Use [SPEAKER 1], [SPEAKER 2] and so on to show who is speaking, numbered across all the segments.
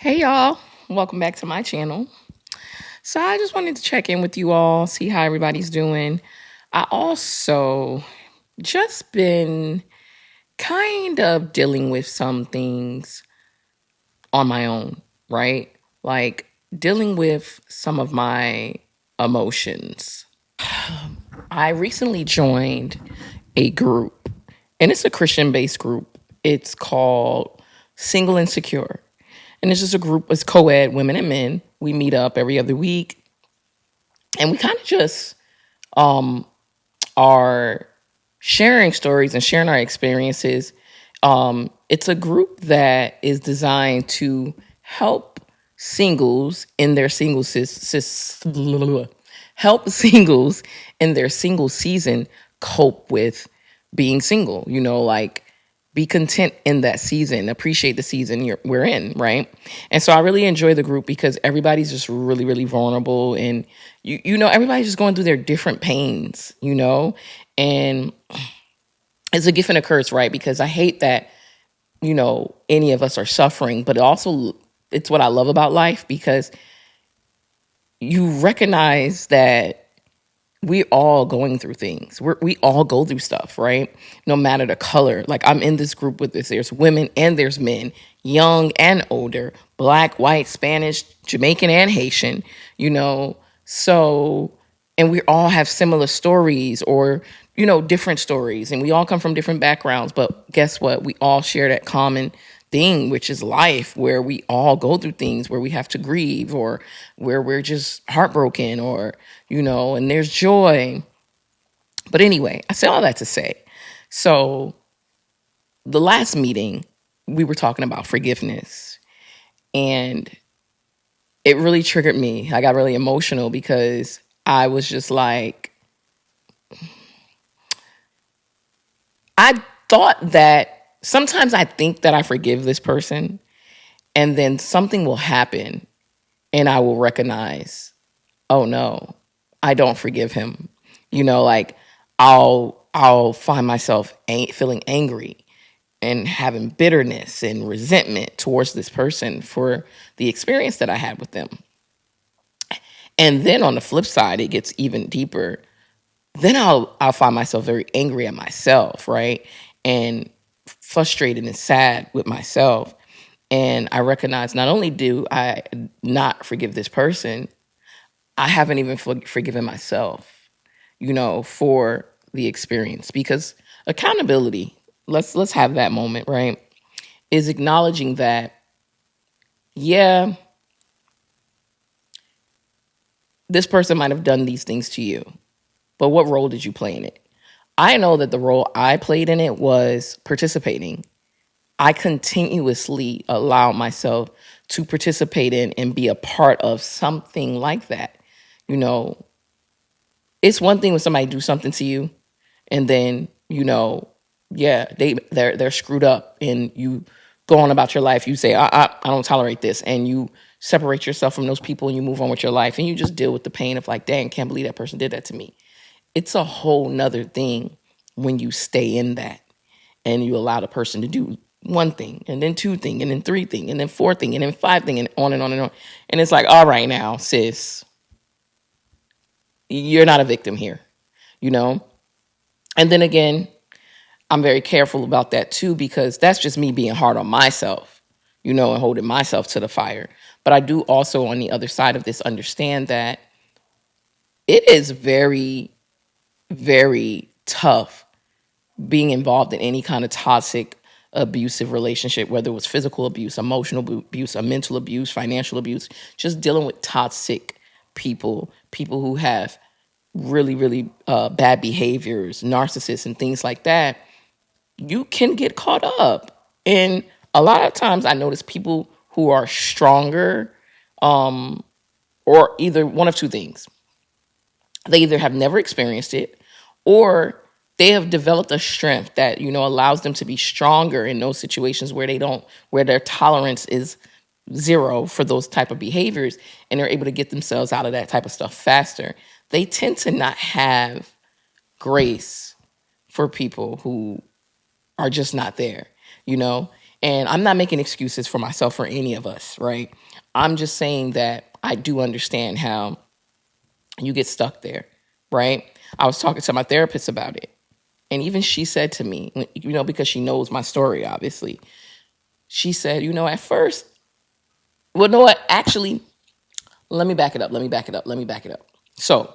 [SPEAKER 1] Hey y'all, welcome back to my channel. So I just wanted to check in with you all, see how everybody's doing. I also just been kind of dealing with some things on my own, right? Like dealing with some of my emotions. I recently joined a group, and it's a Christian based group. It's called Single and Secure. And it's just a group, it's co ed, women and men. We meet up every other week, and we kind of just um, are sharing stories and sharing our experiences. It's a group that is designed to help singles in their help singles in their single season cope with being single. Like be content in that season, appreciate the season we're in, right? And so I really enjoy the group because everybody's just really, really vulnerable, and everybody's just going through their different pains, and it's a gift and a curse, right? Because I hate that any of us are suffering, but it's what I love about life because you recognize that we all going through things. We all go through stuff, right? No matter the color. Like I'm in this group with this. There's women and there's men, young and older, black, white, Spanish, Jamaican, and Haitian. You know, so and we all have similar stories or different stories, and we all come from different backgrounds. But guess what? We all share that common thing, which is life, where we all go through things where we have to grieve or where we're just heartbroken or and there's joy. But anyway, I say all that to say, so the last meeting we were talking about forgiveness, and it really triggered me. I got really emotional because I was just like, I thought that sometimes I think that I forgive this person, and then something will happen and I will recognize, oh no, I don't forgive him. Like I'll find myself feeling angry and having bitterness and resentment towards this person for the experience that I had with them. And then on the flip side, it gets even deeper. Then I'll find myself very angry at myself, right? And frustrated and sad with myself. And I recognize not only do I not forgive this person, I haven't even forgiven myself, for the experience. Because accountability, let's have that moment, right? Is acknowledging that, yeah, this person might have done these things to you, but what role did you play in it? I know that the role I played in it was participating. I continuously allow myself to participate in and be a part of something like that. You know, it's one thing when somebody do something to you and then, yeah, they're screwed up and you go on about your life. You say, I don't tolerate this. And you separate yourself from those people and you move on with your life and you just deal with the pain of like, dang, can't believe that person did that to me. It's a whole nother thing when you stay in that and you allow the person to do one thing and then two thing and then three thing and then four thing and then five thing and on and on and on. And it's like, all right now, sis, you're not a victim here, you know? And then again, I'm very careful about that too, because that's just me being hard on myself, and holding myself to the fire. But I do also, on the other side of this, understand that it is very, very tough being involved in any kind of toxic, abusive relationship, whether it was physical abuse, emotional abuse, mental abuse, financial abuse, just dealing with toxic people who have really, really bad behaviors, narcissists, and things like that. You can get caught up. And a lot of times I notice people who are stronger, or either one of two things. They either have never experienced it or they have developed a strength that, allows them to be stronger in those situations where their tolerance is zero for those type of behaviors, and they're able to get themselves out of that type of stuff faster. They tend to not have grace for people who are just not there, you know? And I'm not making excuses for myself or any of us, right? I'm just saying that I do understand how you get stuck there, right? I was talking to my therapist about it. And even she said to me, because she knows my story, obviously, she said, at first, well, no, what? Actually, let me back it up. So,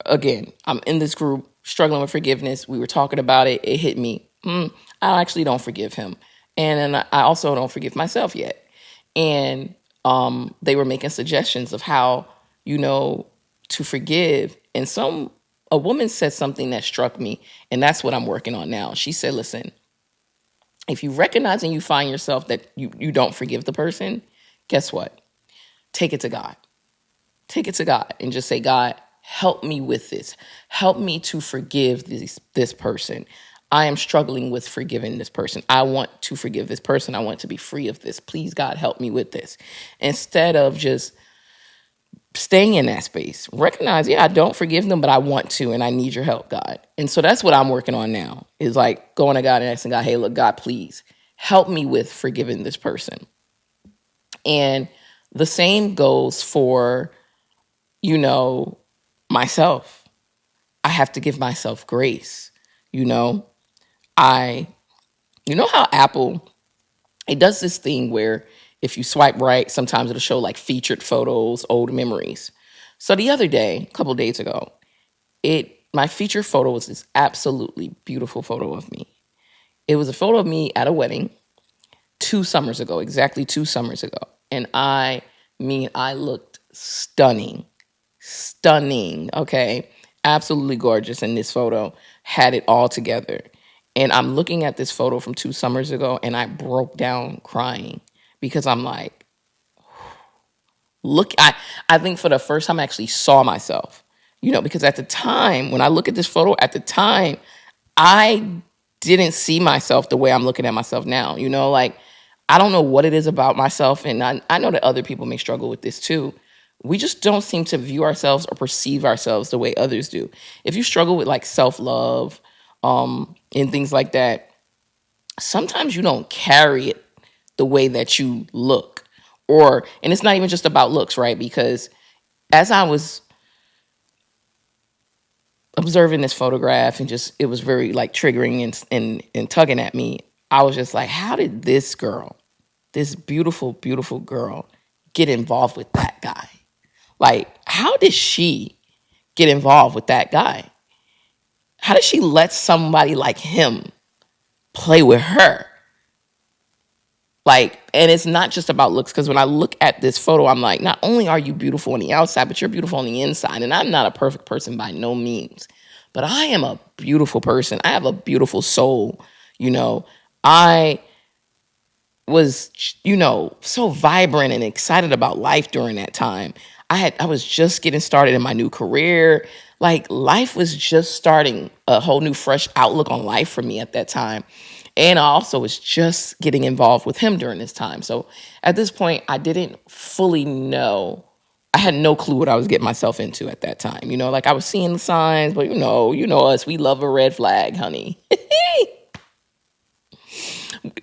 [SPEAKER 1] again, I'm in this group struggling with forgiveness. We were talking about it. It hit me. I actually don't forgive him. And then I also don't forgive myself yet. And they were making suggestions of how, to forgive. And a woman said something that struck me. And that's what I'm working on now. She said, listen, if you recognize and you find yourself that you don't forgive the person, guess what? Take it to God. Take it to God and just say, God, help me with this. Help me to forgive this person. I am struggling with forgiving this person. I want to forgive this person. I want to be free of this. Please, God, help me with this. Instead of just staying in that space, recognize, I don't forgive them, but I want to, and I need your help, God. And so that's what I'm working on now, is like going to God and asking God, hey, look, God, please help me with forgiving this person. And the same goes for, myself. I have to give myself grace. I, how Apple, it does this thing where if you swipe right, sometimes it'll show like featured photos, old memories. So the other day, a couple of days ago, my featured photo was this absolutely beautiful photo of me. It was a photo of me at a wedding 2 summers ago, exactly 2 summers ago. And I looked stunning, okay? Absolutely gorgeous in this photo, had it all together. And I'm looking at this photo from 2 summers ago and I broke down crying because I'm like, I think for the first time I actually saw myself, because at the time, when I look at this photo, at the time, I didn't see myself the way I'm looking at myself now. Like, I don't know what it is about myself, and I know that other people may struggle with this too. We just don't seem to view ourselves or perceive ourselves the way others do. If you struggle with like self-love, and things like that, sometimes you don't carry it the way that you look. And it's not even just about looks, right? Because as I was observing this photograph and just it was very like triggering and tugging at me, I was just like, how did this girl, this beautiful, beautiful girl, get involved with that guy? Like, how did she get involved with that guy? How did she let somebody like him play with her? Like, and it's not just about looks, because when I look at this photo, I'm like, not only are you beautiful on the outside, but you're beautiful on the inside. And I'm not a perfect person by no means, but I am a beautiful person. I have a beautiful soul. I was, so vibrant and excited about life during that time. I was just getting started in my new career. Like, life was just starting, a whole new fresh outlook on life for me at that time. And I also was just getting involved with him during this time. So at this point, I didn't fully know. I had no clue what I was getting myself into at that time. Like, I was seeing the signs, but us, we love a red flag, honey.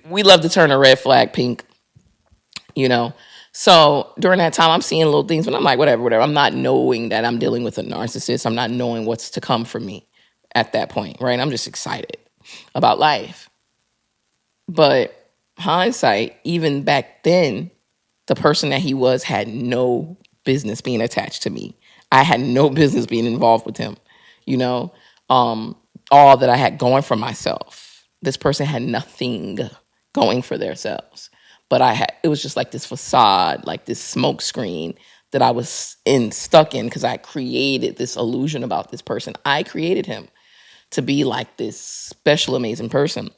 [SPEAKER 1] We love to turn a red flag pink, you know. So during that time, I'm seeing little things, but I'm like, whatever. I'm not knowing that I'm dealing with a narcissist. I'm not knowing what's to come for me at that point, right? I'm just excited about life. But hindsight, even back then, the person that he was had no business being attached to me. I had no business being involved with him, you know, all that I had going for myself. This person had nothing going for themselves. But it was just like this facade, like this smoke screen that I was stuck in, because I created this illusion about this person. I created him to be like this special, amazing person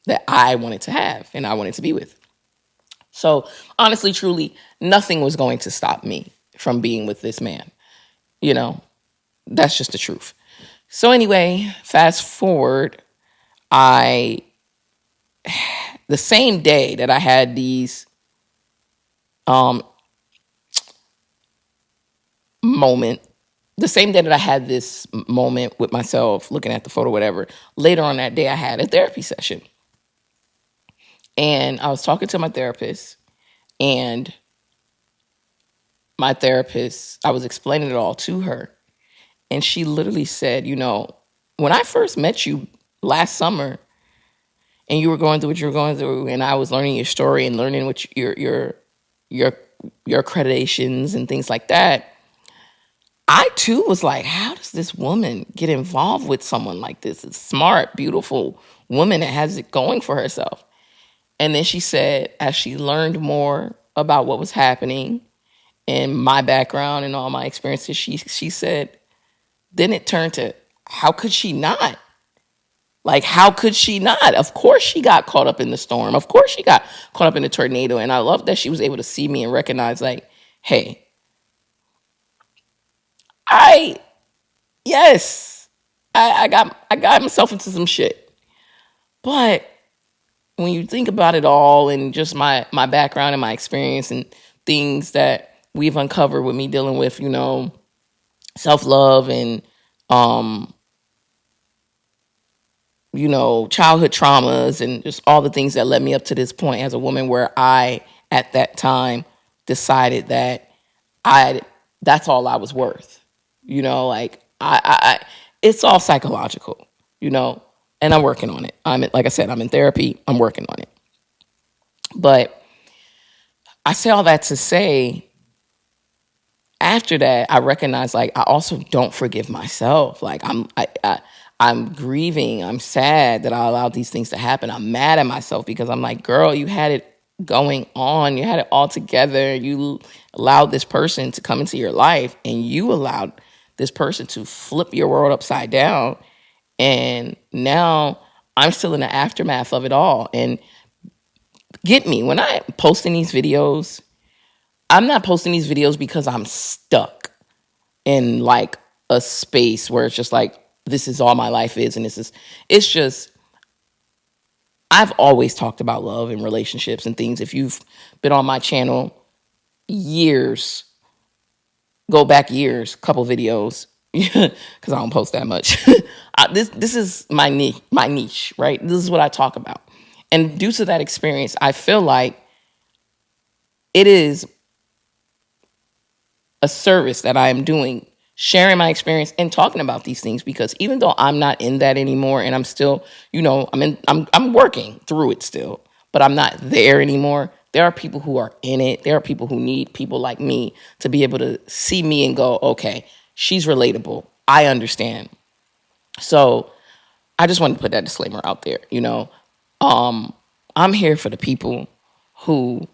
[SPEAKER 1] that I wanted to have and I wanted to be with. So honestly, truly, nothing was going to stop me from being with this man. That's just the truth. So anyway, fast forward, the same day that I had these moment, the same day that I had this moment with myself, looking at the photo, whatever, later on that day, I had a therapy session. And I was talking to my therapist, and my therapist, I was explaining it all to her. And she literally said, when I first met you last summer and you were going through what you were going through, and I was learning your story and learning what your your accreditations and things like that, I too was like, how does this woman get involved with someone like this? A smart, beautiful woman that has it going for herself. And then she said, as she learned more about what was happening and my background and all my experiences, she said, then it turned to, how could she not? Like, how could she not? Of course she got caught up in the storm. Of course she got caught up in the tornado. And I love that she was able to see me and recognize, like, hey, I yes, I got myself into some shit. But when you think about it all and just my background and my experience and things that we've uncovered with me dealing with, self-love and um childhood traumas and just all the things that led me up to this point as a woman, where I, at that time, decided that I that's all I was worth. Like it's all psychological, and I'm working on it. Like I said, I'm in therapy. I'm working on it. But I say all that to say, after that, I recognize, like, I also don't forgive myself. Like, I'm grieving. I'm sad that I allowed these things to happen. I'm mad at myself because I'm like, girl, you had it going on. You had it all together. You allowed this person to come into your life, and you allowed this person to flip your world upside down. And now I'm still in the aftermath of it all. And get me, when I'm posting these videos, I'm not posting these videos because I'm stuck in like a space where it's just like, this is all my life is. And it's just, I've always talked about love and relationships and things. If you've been on my channel years, go back years, couple videos, because I don't post that much. This is my niche, right? This is what I talk about. And due to that experience, I feel like it is a service that I am doing, sharing my experience and talking about these things, because even though I'm not in that anymore, and I'm still, I'm working through it still, but I'm not there anymore. There are people who are in it. There are people who need people like me to be able to see me and go, okay, she's relatable. I understand. So I just wanted to put that disclaimer out there. I'm here for the people who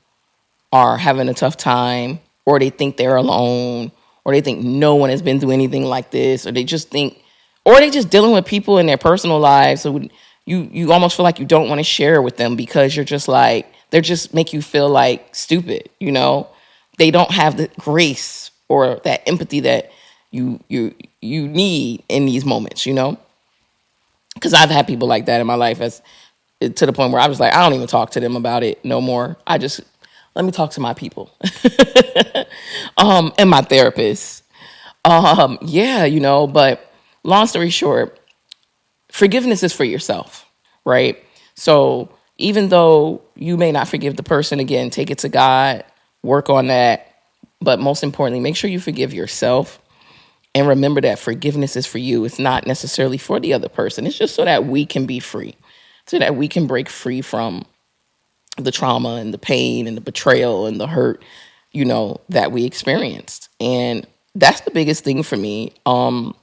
[SPEAKER 1] are having a tough time, or they think they're alone, or they think no one has been through anything like this, or they just think, or they just dealing with people in their personal lives. So you almost feel like you don't want to share with them because you're just like, they just make you feel like stupid. They don't have the grace or that empathy that you need in these moments. Because I've had people like that in my life, as to the point where I was like, I don't even talk to them about it no more. I just, let me talk to my people, and my therapist. Yeah, but long story short, forgiveness is for yourself, right? So even though you may not forgive the person, again, take it to God, work on that. But most importantly, make sure you forgive yourself. And remember that forgiveness is for you. It's not necessarily for the other person. It's just so that we can be free, so that we can break free from the trauma and the pain and the betrayal and the hurt, that we experienced. And that's the biggest thing for me. I've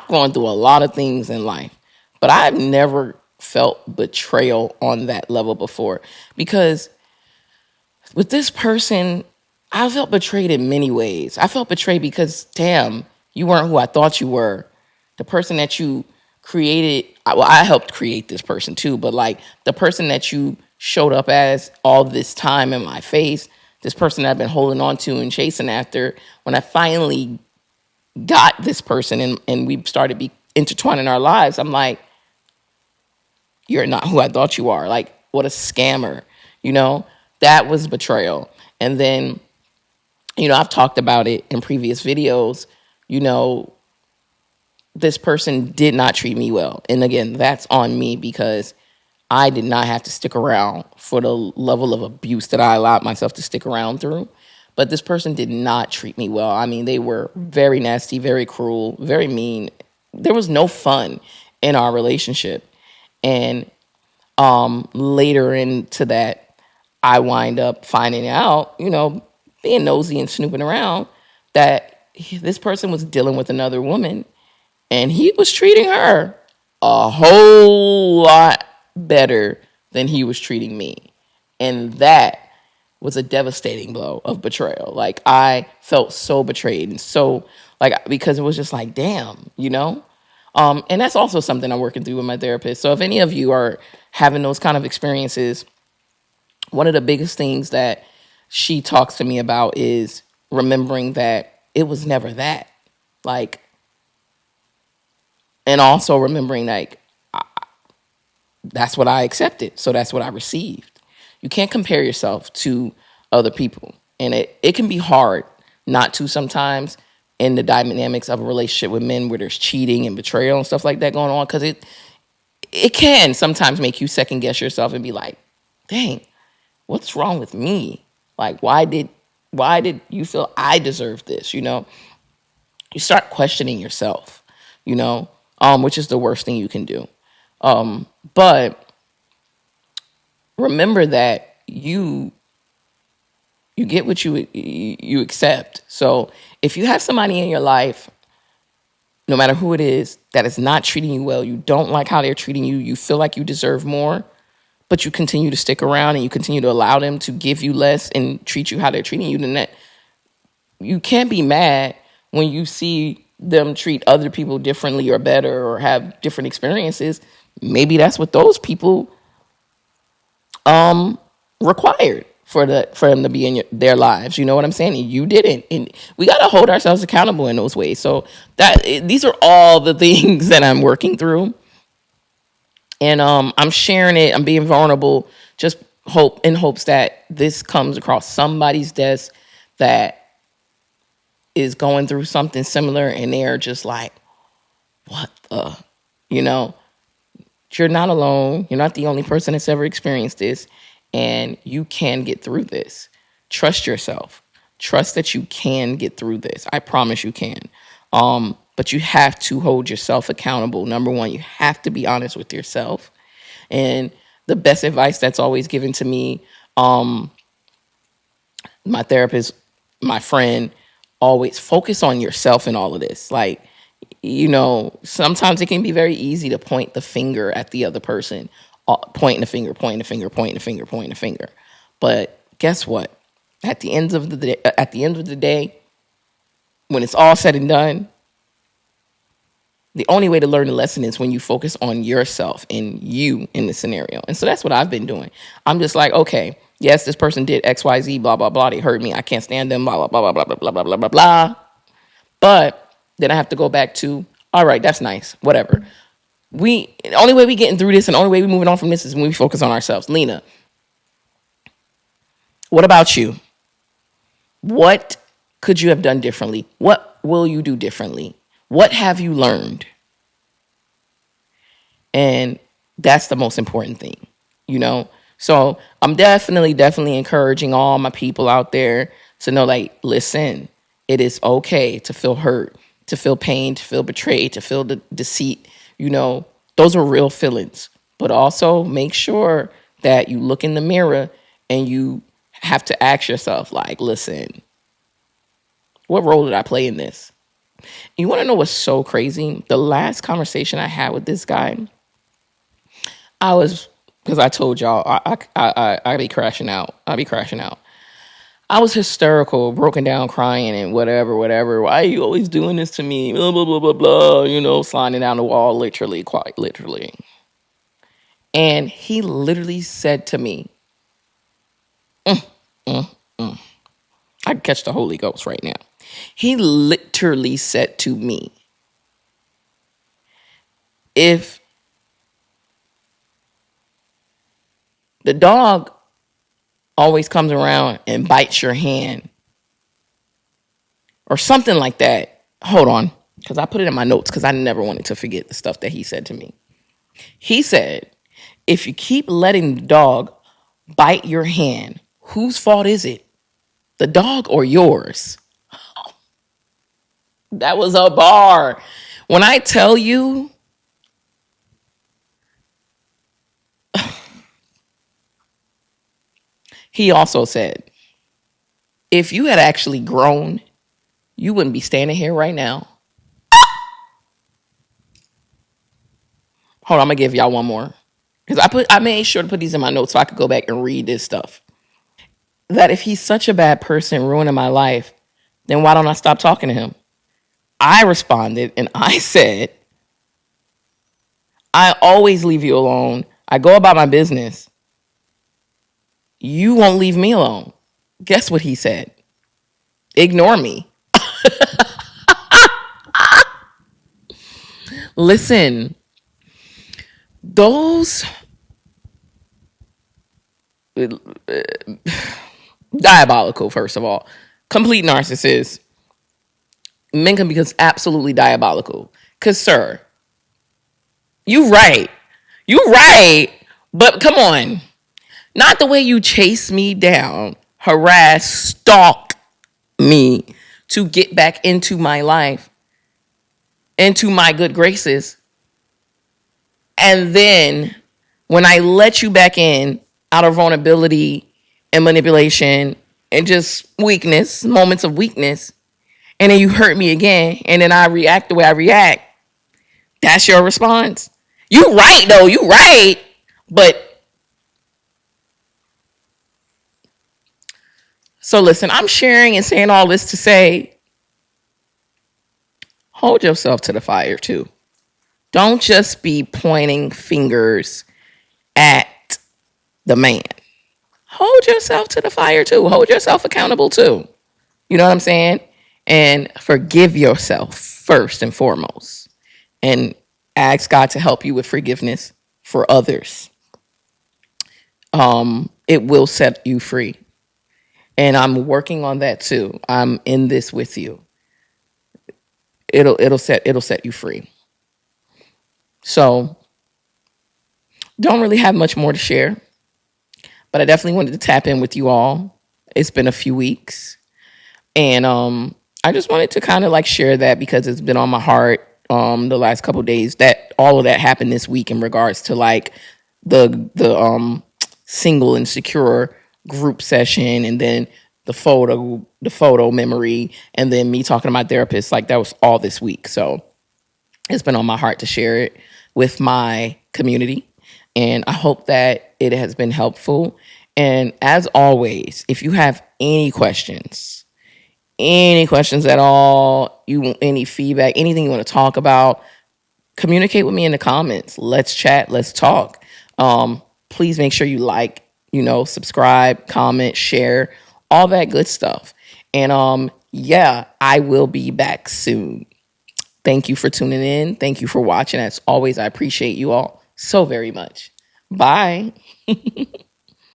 [SPEAKER 1] gone through a lot of things in life, but I've never felt betrayal on that level before. Because with this person, I felt betrayed in many ways. I felt betrayed because, damn, you weren't who I thought you were. The person that you created, well, I helped create this person too, but like the person that you showed up as all this time in my face, this person that I've been holding on to and chasing after, when I finally got this person and we started intertwining our lives, I'm like, you're not who I thought you are. Like, what a scammer, that was betrayal. And then, I've talked about it in previous videos, this person did not treat me well. And again, that's on me because I did not have to stick around for the level of abuse that I allowed myself to stick around through. But this person did not treat me well. I mean, they were very nasty, very cruel, very mean. There was no fun in our relationship. And later into that, I wind up finding out, being nosy and snooping around, that this person was dealing with another woman and he was treating her a whole lot better than he was treating me. And that was a devastating blow of betrayal. Like, I felt so betrayed and so, like, because it was just like, damn, and that's also something I'm working through with my therapist. So if any of you are having those kind of experiences, one of the biggest things that she talks to me about is remembering that it was never that. Like, and also remembering, like, that's what I accepted, so that's what I received. You can't compare yourself to other people. And it can be hard not to sometimes in the dynamics of a relationship with men where there's cheating and betrayal and stuff like that going on, because it can sometimes make you second guess yourself and be like, dang, what's wrong with me? Like, why did you feel I deserve this? You start questioning yourself, which is the worst thing you can do. But remember that you get what you accept. So if you have somebody in your life, no matter who it is, that is not treating you well, you don't like how they're treating you, you feel like you deserve more, but you continue to stick around and you continue to allow them to give you less and treat you how they're treating you, then that you can't be mad when you see them treat other people differently or better or have different experiences. Maybe that's what those people required for them to be in their lives. You know what I'm saying? And you didn't. And we got to hold ourselves accountable in those ways. So these are all the things that I'm working through. And I'm sharing it. I'm being vulnerable, just in hopes that this comes across somebody's desk that is going through something similar and they're just like, what the, you're not alone. You're not the only person that's ever experienced this, and you can get through this. Trust yourself. Trust that you can get through this. I promise you can. But you have to hold yourself accountable. Number one, you have to be honest with yourself. And the best advice that's always given to me, my therapist, my friend, always focus on yourself in all of this. Like, sometimes it can be very easy to point the finger at the other person, pointing the finger, pointing the finger, pointing the finger, pointing the finger. But guess what? At the end of the day, when it's all said and done, the only way to learn the lesson is when you focus on yourself and you in the scenario. And so that's what I've been doing. I'm just like, okay, yes, this person did X, Y, Z, blah, blah, blah. They hurt me. I can't stand them, blah, blah, blah, blah, blah, blah, blah, blah, blah, blah. But then I have to go back to, all right, that's nice, whatever. The only way we getting through this and the only way we moving on from this is when we focus on ourselves. Lena, what about you? What could you have done differently? What will you do differently? What have you learned? And that's the most important thing, So I'm definitely encouraging all my people out there to know, like, listen, it is okay to feel hurt, to feel pain, to feel betrayed, to feel the deceit. Those are real feelings. But also make sure that you look in the mirror and you have to ask yourself, like, listen, what role did I play in this? You want to know what's so crazy? The last conversation I had with this guy, because I told y'all I be crashing out. I was hysterical, broken down, crying, and whatever. Why are you always doing this to me? Blah, blah, blah, blah, blah, sliding down the wall, literally, quite literally. And he literally said to me, I can catch the Holy Ghost right now. He literally said to me, if the dog always comes around and bites your hand or something like that, hold on, because I put it in my notes because I never wanted to forget the stuff that he said to me. He said, If you keep letting the dog bite your hand, whose fault is it? The dog or yours? That was a bar. When I tell you, he also said, if you had actually grown, you wouldn't be standing here right now. Hold on, I'm gonna give y'all one more. Because I made sure to put these in my notes so I could go back and read this stuff. That if he's such a bad person ruining my life, then why don't I stop talking to him? I responded and I said, I always leave you alone. I go about my business. You won't leave me alone. Guess what he said? Ignore me. Listen, those diabolical, first of all, complete narcissists, men can become absolutely diabolical. Because, sir, you right. You right. But come on. Not the way you chase me down, harass, stalk me to get back into my life, into my good graces. And then when I let you back in out of vulnerability and manipulation and just weakness, moments of weakness, and then you hurt me again, and then I react the way I react, that's your response? You right, though. You right. But so listen, I'm sharing and saying all this to say, hold yourself to the fire too. Don't just be pointing fingers at the man. Hold yourself to the fire too. Hold yourself accountable too. You know what I'm saying? And forgive yourself first and foremost. And ask God to help you with forgiveness for others. It will set you free. And I'm working on that too. I'm in this with you. It'll set you free. So don't really have much more to share, but I definitely wanted to tap in with you all. It's been a few weeks, and I just wanted to kind of like share that because it's been on my heart the last couple of days. That all of that happened this week in regards to like the single and secure group session, and then the photo memory, and then me talking to my therapist. Like that was all this week. So it's been on my heart to share it with my community. And I hope that it has been helpful. And as always, if you have any questions at all, you want any feedback, anything you want to talk about, communicate with me in the comments. Let's chat, let's talk. Please make sure you like, subscribe, comment, share, all that good stuff. And yeah, I will be back soon. Thank you for tuning in. Thank you for watching. As always, I appreciate you all so very much. Bye.